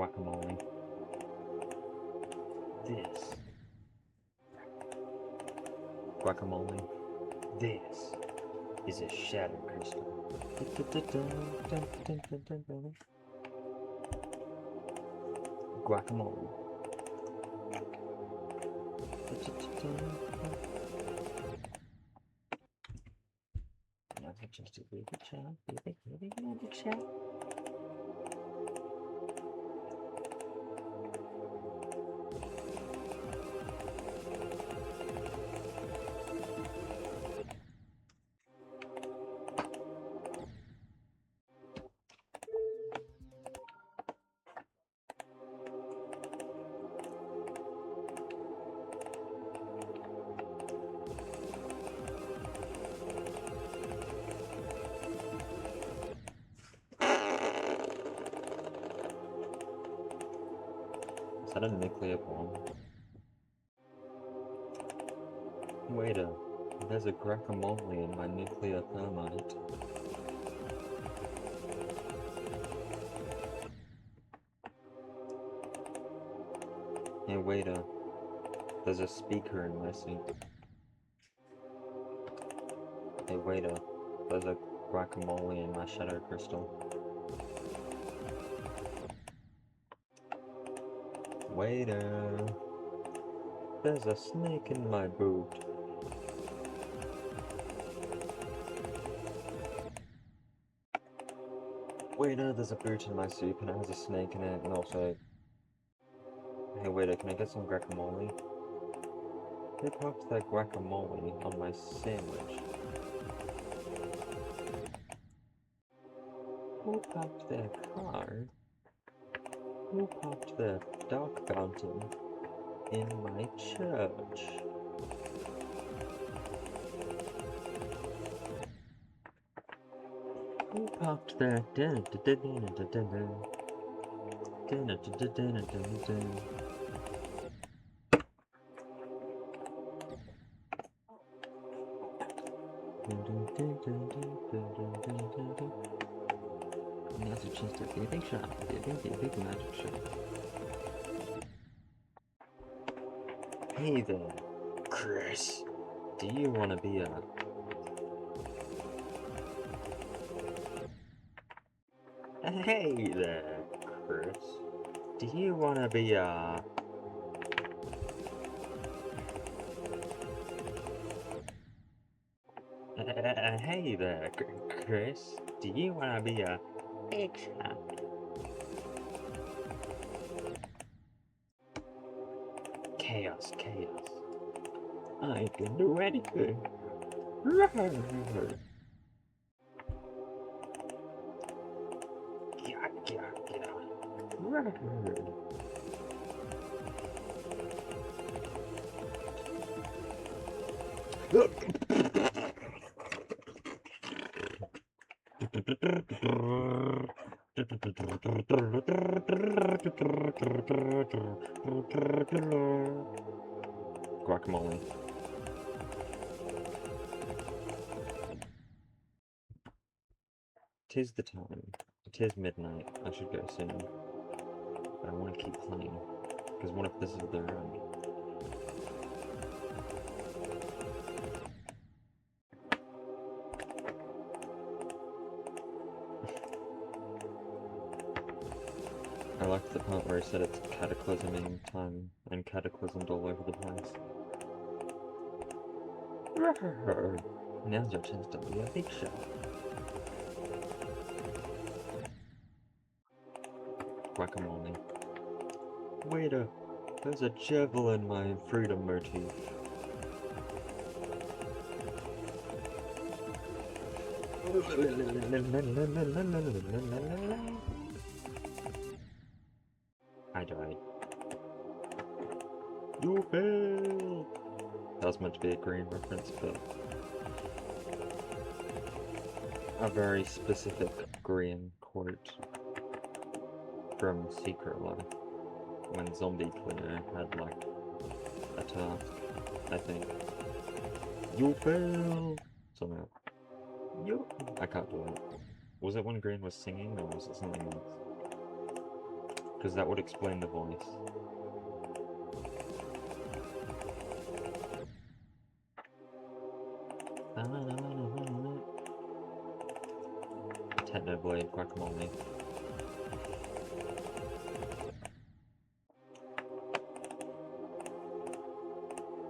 guacamole. This. Guacamole. This is a shadow crystal. Guacamole. Now just a baby child, baby magic child. Is that a nuclear bomb? Wait a... There's a guacamole in my nuclear thermite. Hey waiter, there's a speaker in my sink. Hey waiter, there's a guacamole in my shadow crystal. Waiter, there's a snake in my boot. Waiter, there's a boot in my soup and it has a snake in it, and also... Hey waiter, can I get some guacamole? Who popped that guacamole on my sandwich? Who popped their car? Who popped their dog fountain in my church? Who popped their dinner? Now's a chance to be a big shot, be a big magic shot. Hey there, Chris. Do you want to be a... Hey there, Chris. Do you want to be a... Hey there, Chris. Do you want to be a big shot? Chaos, chaos. I can do anything. Guacamole. Tis the time. Tis midnight. I should go soon. But I want to keep playing. Because what if this is their end? I liked the part where he said it's cataclysming time and cataclysmed all over the place. Now's your chance to be a big shot. Guacamole. Waiter, there's a javelin in my freedom motif. I died. You failed! That was meant to be a green reference, but... a very specific green quote from Secret Life, when Zombie Cleaner had, like, a task, I think. You fail! Somehow. I can't do it. Was it when Green was singing, or was it something else? because that would explain the voice. Technoblade Guacamole.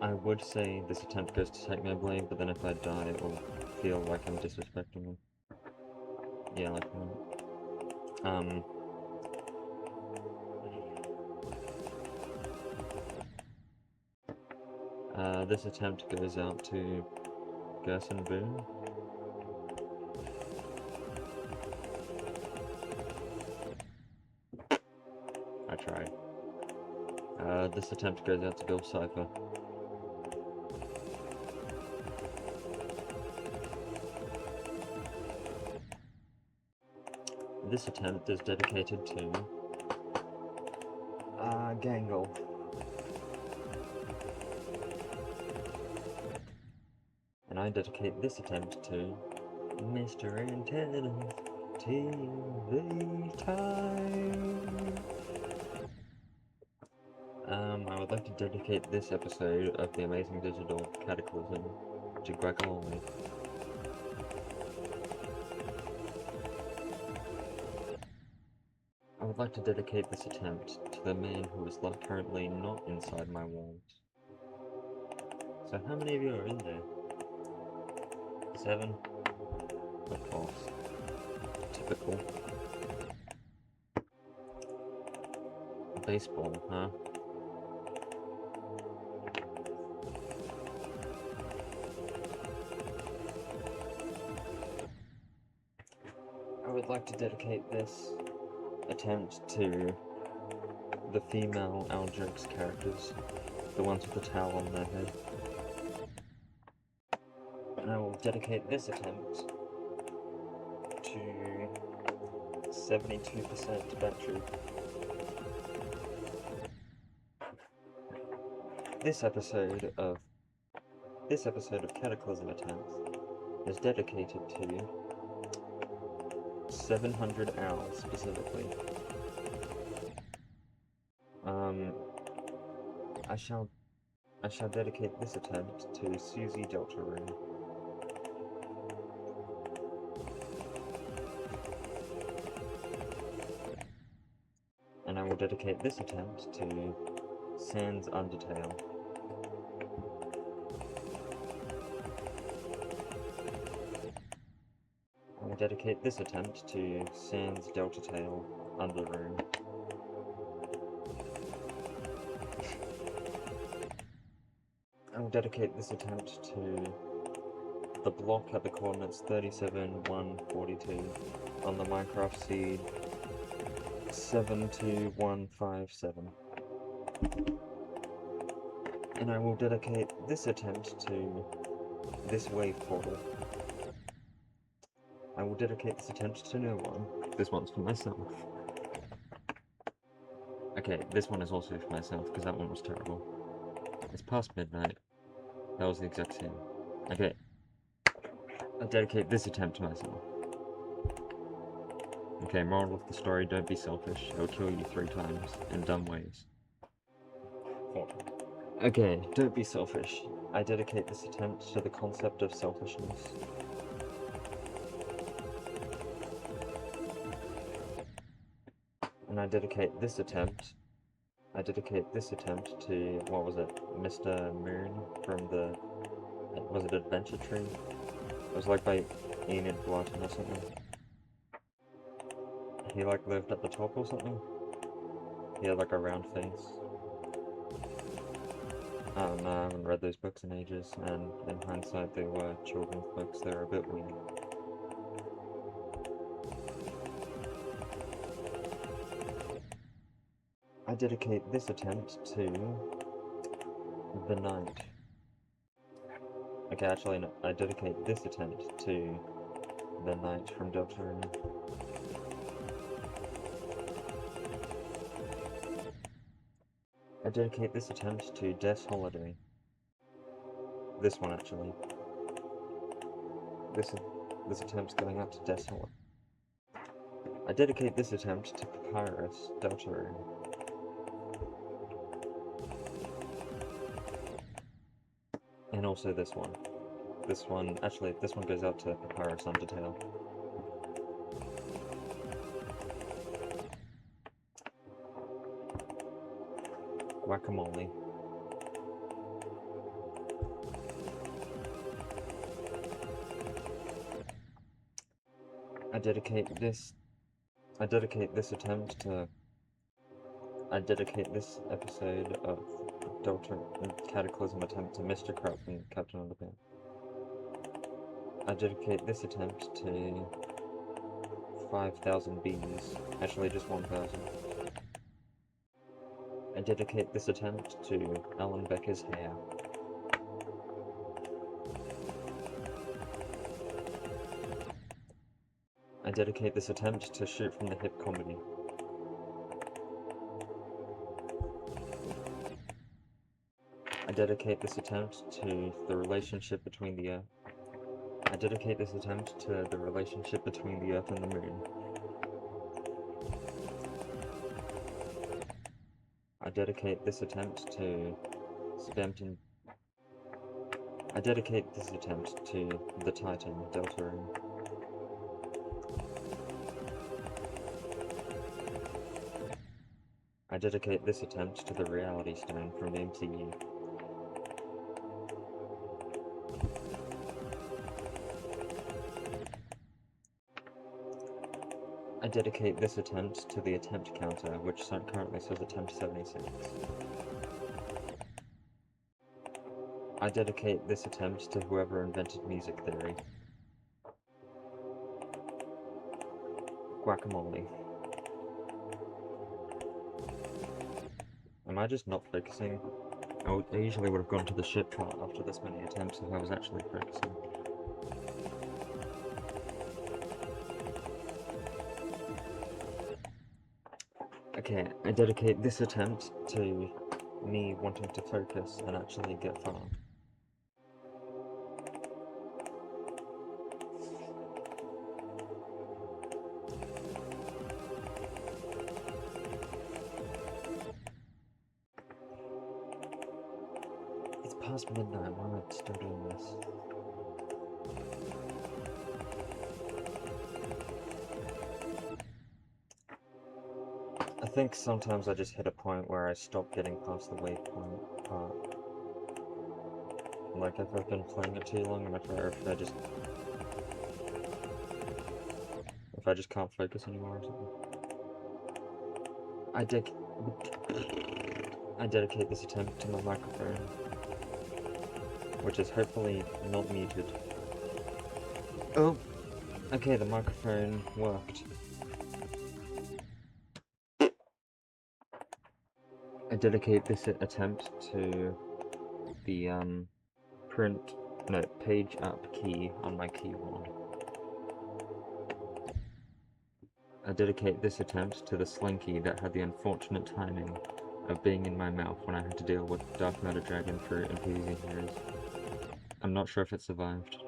I would say this attempt goes to Technoblade, but then if I die, it will feel like I'm disrespecting him. Yeah, like that. This attempt goes out to Gerson Boone. I tried. This attempt goes out to Bill Cipher. This attempt is dedicated to Gangle. And I dedicate this attempt to Mr. Antenna's TV time. I would like to dedicate this episode of the Amazing Digital Cataclysm to Guacamole. I would like to dedicate this attempt to the man who is currently not inside my walls. So how many of you are in there? 7? Of course. Typical. Baseball, huh? I would like to dedicate this attempt to the female Al-Jokes characters, the ones with the towel on their head. And I will dedicate this attempt to 72% battery. This episode of Cataclysm Attempts is dedicated to 700 owls specifically. I shall dedicate this attempt to Susie Deltarune. And I will dedicate this attempt to Sans Undertale. I will dedicate this attempt to Sans Delta Tail Underroom. I will dedicate this attempt to the block at the coordinates 37, 1, 42 on the Minecraft seed 72157. And I will dedicate this attempt to this wave portal. I will dedicate this attempt to no one. This one's for myself. Okay, this one is also for myself, because that one was terrible. It's past midnight. That was the exact same. Okay. I dedicate this attempt to myself. Okay, moral of the story, don't be selfish. It'll kill you 3 times, in dumb ways. 4 times. Okay, don't be selfish. I dedicate this attempt to the concept of selfishness. And I dedicate this attempt to, what was it, Mr. Moon from the, was it Adventure Tree? It was like by Enid Blyton or something. He like lived at the top or something? He had like a round face. I don't know, I haven't read those books in ages, and in hindsight they were children's books, they were a bit weird. I dedicate this attempt to the night. Okay, actually no, I dedicate this attempt to the night from Deltarune. I dedicate this attempt to Death's Holiday. This one, actually. This attempt's going out to Death's Holiday. I I dedicate this attempt to Papyrus, Deltarune. And also this one. Actually, this one goes out to Papyrus Undertale. Guacamole. I dedicate this episode of Cataclysm attempt to Mr. Crap and Captain Underpants. I dedicate this attempt to 5,000 bees. Actually, just 1,000. I dedicate this attempt to Alan Becker's hair. I dedicate this attempt to shoot from the hip comedy. I dedicate this attempt to the relationship between the Earth. I dedicate this attempt to the relationship between the Earth and the Moon. I dedicate this attempt to I dedicate this attempt to the Titan, Deltarune. I dedicate this attempt to the Reality Stone from the MCU. I dedicate this attempt to the attempt counter, which currently says attempt 76. I dedicate this attempt to whoever invented music theory. Guacamole. Am I just not focusing? I usually would have gone to the ship part after this many attempts if I was actually focusing. Okay, I dedicate this attempt to me wanting to focus and actually get far. It's past midnight, why am I still doing this? I think sometimes I just hit a point where I stop getting past the waypoint part. Like if I've been playing it too long and if I just can't focus anymore or something. I dedicate this attempt to my microphone, which is hopefully not muted. Oh! Okay, the microphone worked. I dedicate this attempt to the page up key on my keyboard. I dedicate this attempt to the slinky that had the unfortunate timing of being in my mouth when I had to deal with Dark Matter Dragon Fruit and PvZ Heroes. I'm not sure if it survived.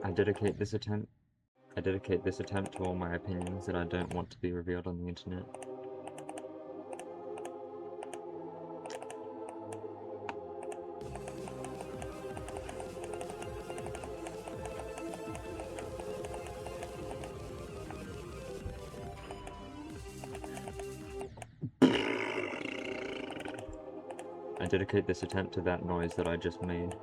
I dedicate this attempt to all my opinions that I don't want to be revealed on the internet. I dedicate this attempt to that noise that I just made.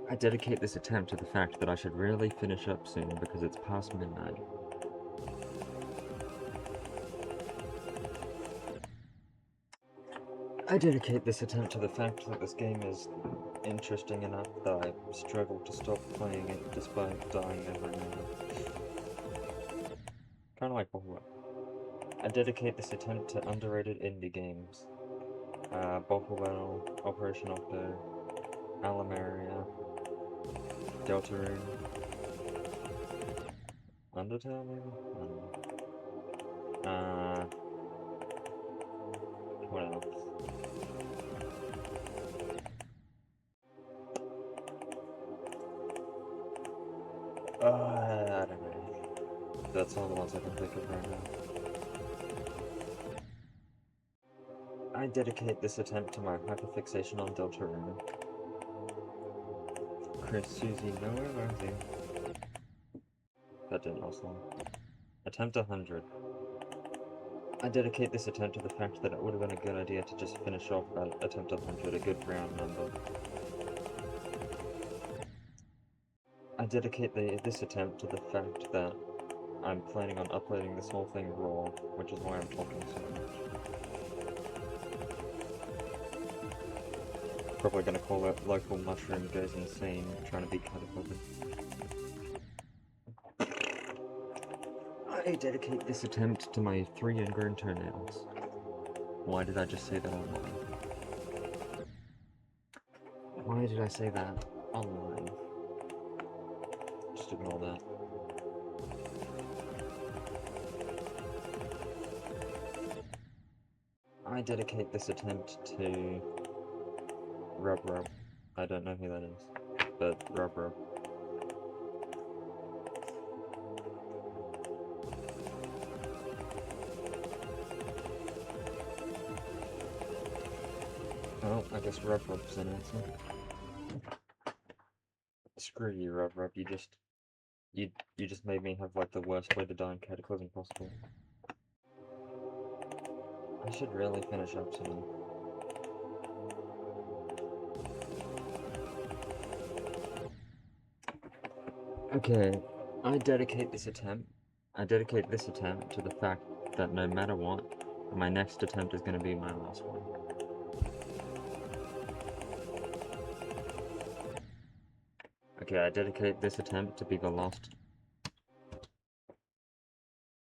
I dedicate this attempt to the fact that I should really finish up soon because it's past midnight. I dedicate this attempt to the fact that this game is interesting enough that I struggle to stop playing it despite dying every minute. Kinda like Bobble. I dedicate this attempt to underrated indie games. Bobble, Operation Octo, Alamaria, Deltarune, Undertale maybe? What else? I don't know. That's all the ones I can think of right now. I dedicate this attempt to my hyperfixation on Deltarune. Chris, Susie, nowhere around you. That didn't last long. Attempt 100. I dedicate this attempt to the fact that it would have been a good idea to just finish off that attempt 100, a good round number. I dedicate this attempt to the fact that I'm planning on uploading this whole thing raw, which is why I'm talking so much. Probably gonna call it Local Mushroom Goes Insane, trying to beat Cataclysm. I dedicate this attempt to my 3 ingrown toenails. Why did I just say that online? Why did I say that online? Just ignore that. I dedicate this attempt to Rub Rub. I don't know who that is, but Rub Rub. Oh, I guess Rub Rub's an answer. Screw you, Rub Rub. You just made me have like the worst way to die in Cataclysm possible. I should really finish up soon. Okay, I dedicate this attempt to the fact that no matter what, my next attempt is going to be my last one. Okay, I dedicate this attempt to be the last.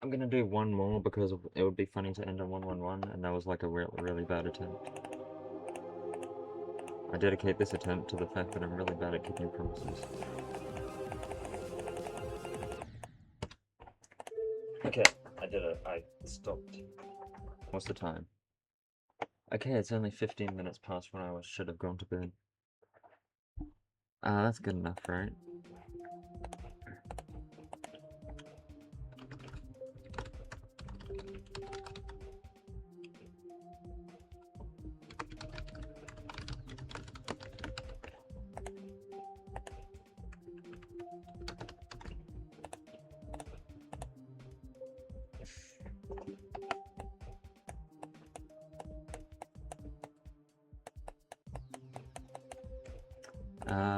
I'm gonna do one more because it would be funny to end on 111, and that was like a really bad attempt. I dedicate this attempt to the fact that I'm really bad at keeping promises. Okay, I did it. I stopped. What's the time? Okay, it's only 15 minutes past when I should have gone to bed. That's good enough, right?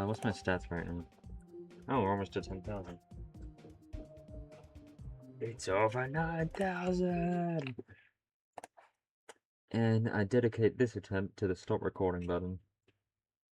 What's my stats right now? Oh, we're almost to 10,000. It's over 9,000! And I dedicate this attempt to the stop recording button.